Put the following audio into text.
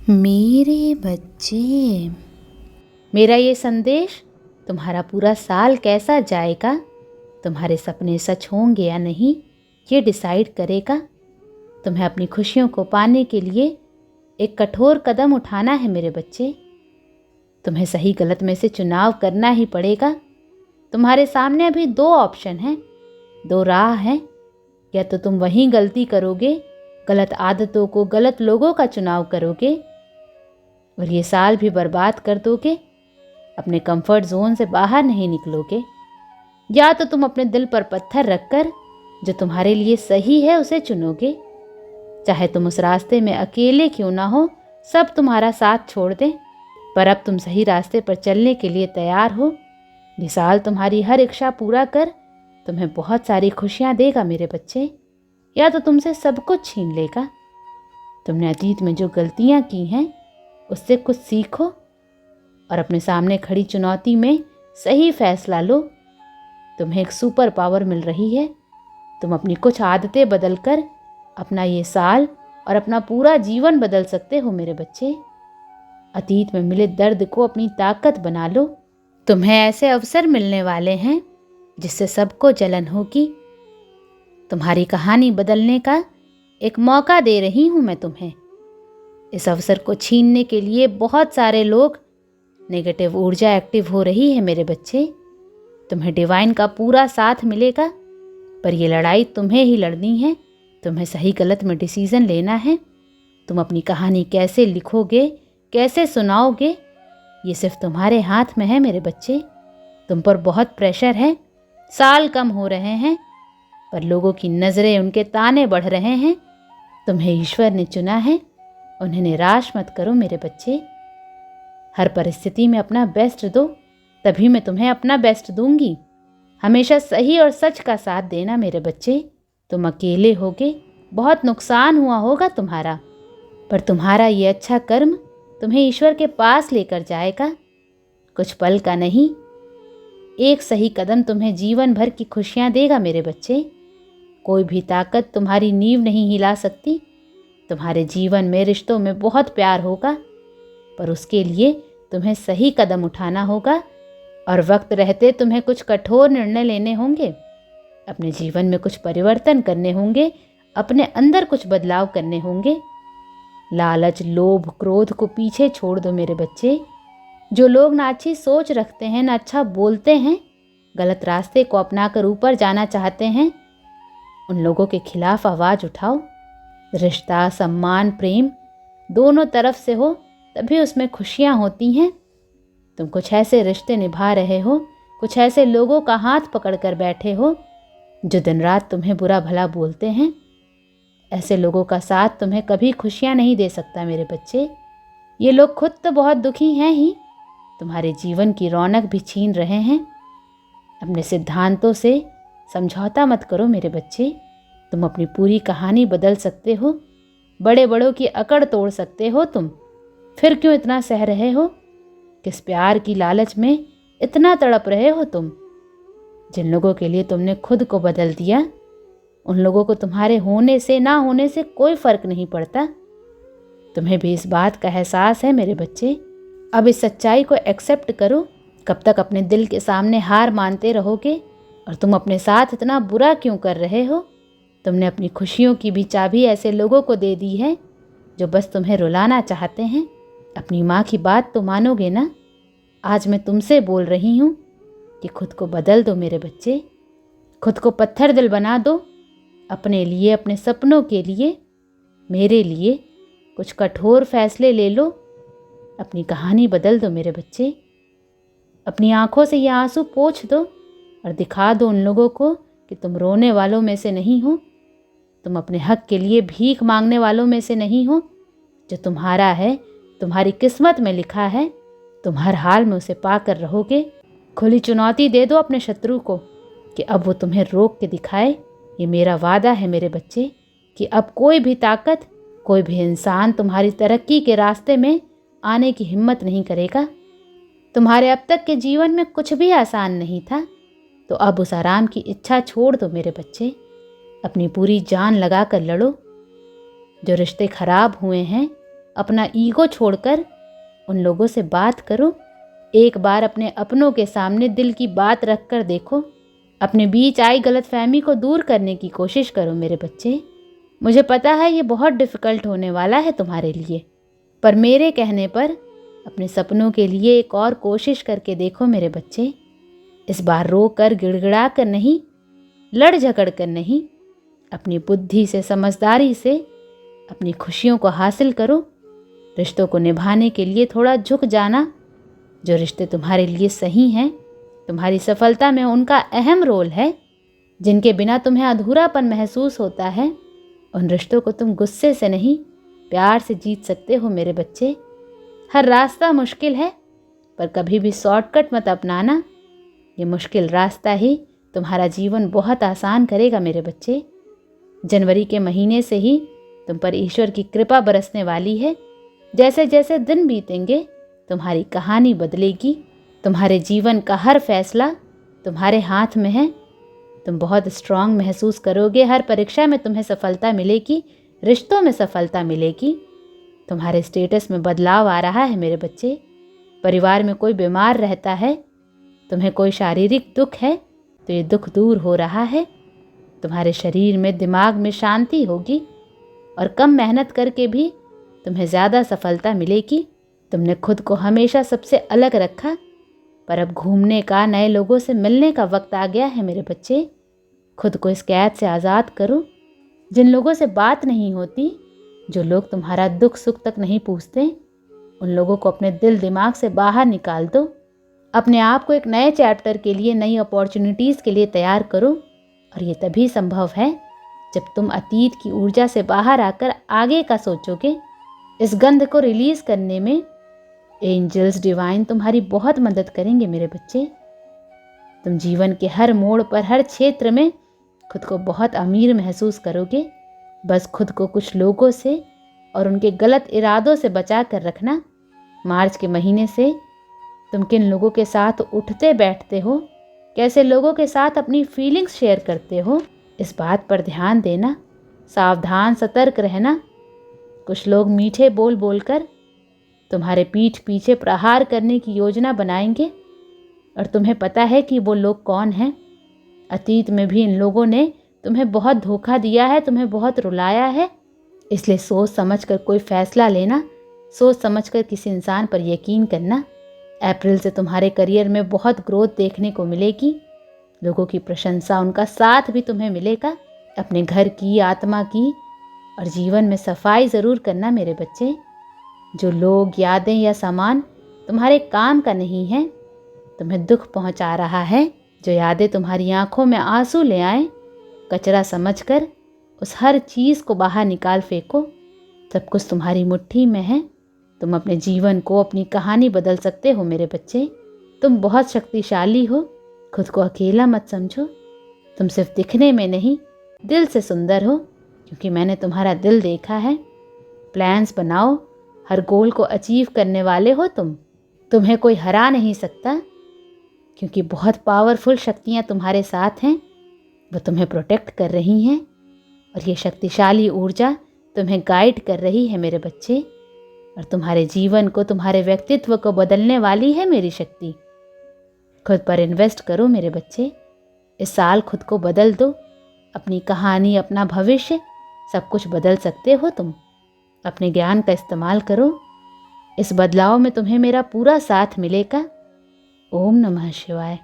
मेरे बच्चे, मेरा ये संदेश तुम्हारा पूरा साल कैसा जाएगा, तुम्हारे सपने सच होंगे या नहीं, ये डिसाइड करेगा। तुम्हें अपनी खुशियों को पाने के लिए एक कठोर कदम उठाना है मेरे बच्चे। तुम्हें सही गलत में से चुनाव करना ही पड़ेगा। तुम्हारे सामने अभी दो ऑप्शन हैं, दो राह हैं। या तो तुम वहीं गलती करोगे, गलत आदतों को, गलत लोगों का चुनाव करोगे और ये साल भी बर्बाद कर दोगे, अपने कंफर्ट जोन से बाहर नहीं निकलोगे। या तो तुम अपने दिल पर पत्थर रखकर जो तुम्हारे लिए सही है उसे चुनोगे। चाहे तुम उस रास्ते में अकेले क्यों ना हो, सब तुम्हारा साथ छोड़ दें, पर अब तुम सही रास्ते पर चलने के लिए तैयार हो। ये साल तुम्हारी हर इच्छा पूरा कर तुम्हें बहुत सारी खुशियां देगा मेरे बच्चे। या तो तुमसे सब कुछ छीन लेगा। तुमने अतीत में जो गलतियां की हैं उससे कुछ सीखो और अपने सामने खड़ी चुनौती में सही फैसला लो। तुम्हें एक सुपर पावर मिल रही है। तुम अपनी कुछ आदतें बदलकर अपना ये साल और अपना पूरा जीवन बदल सकते हो मेरे बच्चे। अतीत में मिले दर्द को अपनी ताकत बना लो। तुम्हें ऐसे अवसर मिलने वाले हैं जिससे सबको जलन होगी। तुम्हारी कहानी बदलने का एक मौका दे रही हूं मैं तुम्हें। इस अवसर को छीनने के लिए बहुत सारे लोग, नेगेटिव ऊर्जा एक्टिव हो रही है मेरे बच्चे। तुम्हें डिवाइन का पूरा साथ मिलेगा, पर यह लड़ाई तुम्हें ही लड़नी है। तुम्हें सही गलत में डिसीजन लेना है। तुम अपनी कहानी कैसे लिखोगे, कैसे सुनाओगे, ये सिर्फ तुम्हारे हाथ में है मेरे बच्चे। तुम पर बहुत प्रेशर है। साल कम हो रहे हैं पर लोगों की नज़रें, उनके ताने बढ़ रहे हैं। तुम्हें ईश्वर ने चुना है, उन्हें निराश मत करो मेरे बच्चे। हर परिस्थिति में अपना बेस्ट दो, तभी मैं तुम्हें अपना बेस्ट दूंगी। हमेशा सही और सच का साथ देना मेरे बच्चे। तुम अकेले होगे, बहुत नुकसान हुआ होगा तुम्हारा, पर तुम्हारा ये अच्छा कर्म तुम्हें ईश्वर के पास लेकर जाएगा। कुछ पल का नहीं, एक सही कदम तुम्हें जीवन भर की खुशियां देगा मेरे बच्चे। कोई भी ताकत तुम्हारी नींव नहीं हिला सकती। तुम्हारे जीवन में, रिश्तों में बहुत प्यार होगा, पर उसके लिए तुम्हें सही कदम उठाना होगा और वक्त रहते तुम्हें कुछ कठोर निर्णय लेने होंगे। अपने जीवन में कुछ परिवर्तन करने होंगे, अपने अंदर कुछ बदलाव करने होंगे। लालच, लोभ, क्रोध को पीछे छोड़ दो मेरे बच्चे। जो लोग ना अच्छी सोच रखते हैं, ना अच्छा बोलते हैं, गलत रास्ते को अपनाकर ऊपर जाना चाहते हैं, उन लोगों के खिलाफ आवाज़ उठाओ। रिश्ता, सम्मान, प्रेम दोनों तरफ से हो तभी उसमें खुशियाँ होती हैं। तुम कुछ ऐसे रिश्ते निभा रहे हो, कुछ ऐसे लोगों का हाथ पकड़कर बैठे हो जो दिन रात तुम्हें बुरा भला बोलते हैं। ऐसे लोगों का साथ तुम्हें कभी खुशियाँ नहीं दे सकता मेरे बच्चे। ये लोग खुद तो बहुत दुखी हैं ही, तुम्हारे जीवन की रौनक भी छीन रहे हैं। अपने सिद्धांतों से समझौता मत करो मेरे बच्चे। तुम अपनी पूरी कहानी बदल सकते हो, बड़े बड़ों की अकड़ तोड़ सकते हो तुम। फिर क्यों इतना सह रहे हो? किस प्यार की लालच में इतना तड़प रहे हो तुम? जिन लोगों के लिए तुमने खुद को बदल दिया, उन लोगों को तुम्हारे होने से ना होने से कोई फर्क नहीं पड़ता। तुम्हें भी इस बात का एहसास है मेरे बच्चे। अब इस सच्चाई को एक्सेप्ट करो। कब तक अपने दिल के सामने हार मानते रहोगे? और तुम अपने साथ इतना बुरा क्यों कर रहे हो? तुमने अपनी खुशियों की भी चाबी ऐसे लोगों को दे दी है जो बस तुम्हें रुलाना चाहते हैं। अपनी माँ की बात तो मानोगे ना? आज मैं तुमसे बोल रही हूँ कि खुद को बदल दो मेरे बच्चे। खुद को पत्थर दिल बना दो। अपने लिए, अपने सपनों के लिए, मेरे लिए कुछ कठोर फैसले ले लो। अपनी कहानी बदल दो मेरे बच्चे। अपनी आंखों से ये आंसू पोंछ दो और दिखा दो उन लोगों को कि तुम रोने वालों में से नहीं हो। तुम अपने हक के लिए भीख मांगने वालों में से नहीं हो। जो तुम्हारा है, तुम्हारी किस्मत में लिखा है, तुम हर हाल में उसे पाकर रहोगे। खुली चुनौती दे दो अपने शत्रु को कि अब वो तुम्हें रोक के दिखाए। ये मेरा वादा है मेरे बच्चे कि अब कोई भी ताकत, कोई भी इंसान तुम्हारी तरक्की के रास्ते में आने की हिम्मत नहीं करेगा। तुम्हारे अब तक के जीवन में कुछ भी आसान नहीं था, तो अब उस आराम की इच्छा छोड़ दो मेरे बच्चे। अपनी पूरी जान लगा कर लड़ो। जो रिश्ते खराब हुए हैं अपना ईगो छोड़कर उन लोगों से बात करो। एक बार अपने अपनों के सामने दिल की बात रख कर देखो। अपने बीच आई गलतफहमी को दूर करने की कोशिश करो मेरे बच्चे। मुझे पता है ये बहुत डिफ़िकल्ट होने वाला है तुम्हारे लिए, पर मेरे कहने पर अपने सपनों के लिए एक और कोशिश करके देखो मेरे बच्चे। इस बार रो कर गिड़गिड़ा कर नहीं, लड़ झगड़ कर नहीं, अपनी बुद्धि से, समझदारी से अपनी खुशियों को हासिल करो। रिश्तों को निभाने के लिए थोड़ा झुक जाना। जो रिश्ते तुम्हारे लिए सही हैं, तुम्हारी सफलता में उनका अहम रोल है, जिनके बिना तुम्हें अधूरापन महसूस होता है, उन रिश्तों को तुम गुस्से से नहीं, प्यार से जीत सकते हो मेरे बच्चे। हर रास्ता मुश्किल है, पर कभी भी शॉर्टकट मत अपनाना। ये मुश्किल रास्ता ही तुम्हारा जीवन बहुत आसान करेगा मेरे बच्चे। जनवरी के महीने से ही तुम पर ईश्वर की कृपा बरसने वाली है। जैसे जैसे दिन बीतेंगे तुम्हारी कहानी बदलेगी। तुम्हारे जीवन का हर फैसला तुम्हारे हाथ में है। तुम बहुत स्ट्रांग महसूस करोगे। हर परीक्षा में तुम्हें सफलता मिलेगी, रिश्तों में सफलता मिलेगी। तुम्हारे स्टेटस में बदलाव आ रहा है मेरे बच्चे। परिवार में कोई बीमार रहता है, तुम्हें कोई शारीरिक दुख है तो ये दुख दूर हो रहा है। तुम्हारे शरीर में, दिमाग में शांति होगी और कम मेहनत करके भी तुम्हें ज़्यादा सफलता मिलेगी। तुमने खुद को हमेशा सबसे अलग रखा, पर अब घूमने का, नए लोगों से मिलने का वक्त आ गया है मेरे बच्चे। खुद को इस कैद से आज़ाद करो। जिन लोगों से बात नहीं होती, जो लोग तुम्हारा दुख सुख तक नहीं पूछते, उन लोगों को अपने दिल दिमाग से बाहर निकाल दो। अपने आप को एक नए चैप्टर के लिए, नई अपॉर्चुनिटीज़ के लिए तैयार करो। और ये तभी संभव है जब तुम अतीत की ऊर्जा से बाहर आकर आगे का सोचोगे। इस गंध को रिलीज़ करने में एंजल्स डिवाइन तुम्हारी बहुत मदद करेंगे मेरे बच्चे। तुम जीवन के हर मोड़ पर, हर क्षेत्र में खुद को बहुत अमीर महसूस करोगे। बस खुद को कुछ लोगों से और उनके गलत इरादों से बचा कर रखना। मार्च के महीने से तुम किन लोगों के साथ उठते बैठते हो, कैसे लोगों के साथ अपनी फीलिंग्स शेयर करते हो, इस बात पर ध्यान देना। सावधान, सतर्क रहना। कुछ लोग मीठे बोल बोलकर तुम्हारे पीठ पीछे प्रहार करने की योजना बनाएंगे, और तुम्हें पता है कि वो लोग कौन हैं। अतीत में भी इन लोगों ने तुम्हें बहुत धोखा दिया है, तुम्हें बहुत रुलाया है। इसलिए सोच समझकर कोई फैसला लेना, सोच समझकर किसी इंसान पर यकीन करना। अप्रैल से तुम्हारे करियर में बहुत ग्रोथ देखने को मिलेगी। लोगों की प्रशंसा, उनका साथ भी तुम्हें मिलेगा। अपने घर की, आत्मा की और जीवन में सफाई ज़रूर करना मेरे बच्चे। जो लोग, यादें या सामान तुम्हारे काम का नहीं है, तुम्हें दुख पहुंचा रहा है, जो यादें तुम्हारी आंखों में आंसू ले आए, कचरा समझकर उस हर चीज़ को बाहर निकाल फेंको। सब कुछ तुम्हारी मुट्ठी में है। तुम अपने जीवन को, अपनी कहानी बदल सकते हो मेरे बच्चे। तुम बहुत शक्तिशाली हो। खुद को अकेला मत समझो। तुम सिर्फ दिखने में नहीं, दिल से सुंदर हो, क्योंकि मैंने तुम्हारा दिल देखा है। प्लान्स बनाओ, हर गोल को अचीव करने वाले हो तुम। तुम्हें कोई हरा नहीं सकता, क्योंकि बहुत पावरफुल शक्तियाँ तुम्हारे साथ हैं। वो तुम्हें प्रोटेक्ट कर रही हैं, और ये शक्तिशाली ऊर्जा तुम्हें गाइड कर रही है मेरे बच्चे। और तुम्हारे जीवन को, तुम्हारे व्यक्तित्व को बदलने वाली है मेरी शक्ति। खुद पर इन्वेस्ट करो मेरे बच्चे। इस साल खुद को बदल दो। अपनी कहानी, अपना भविष्य, सब कुछ बदल सकते हो तुम। अपने ज्ञान का इस्तेमाल करो। इस बदलाव में तुम्हें मेरा पूरा साथ मिलेगा। ओम नमः शिवाय।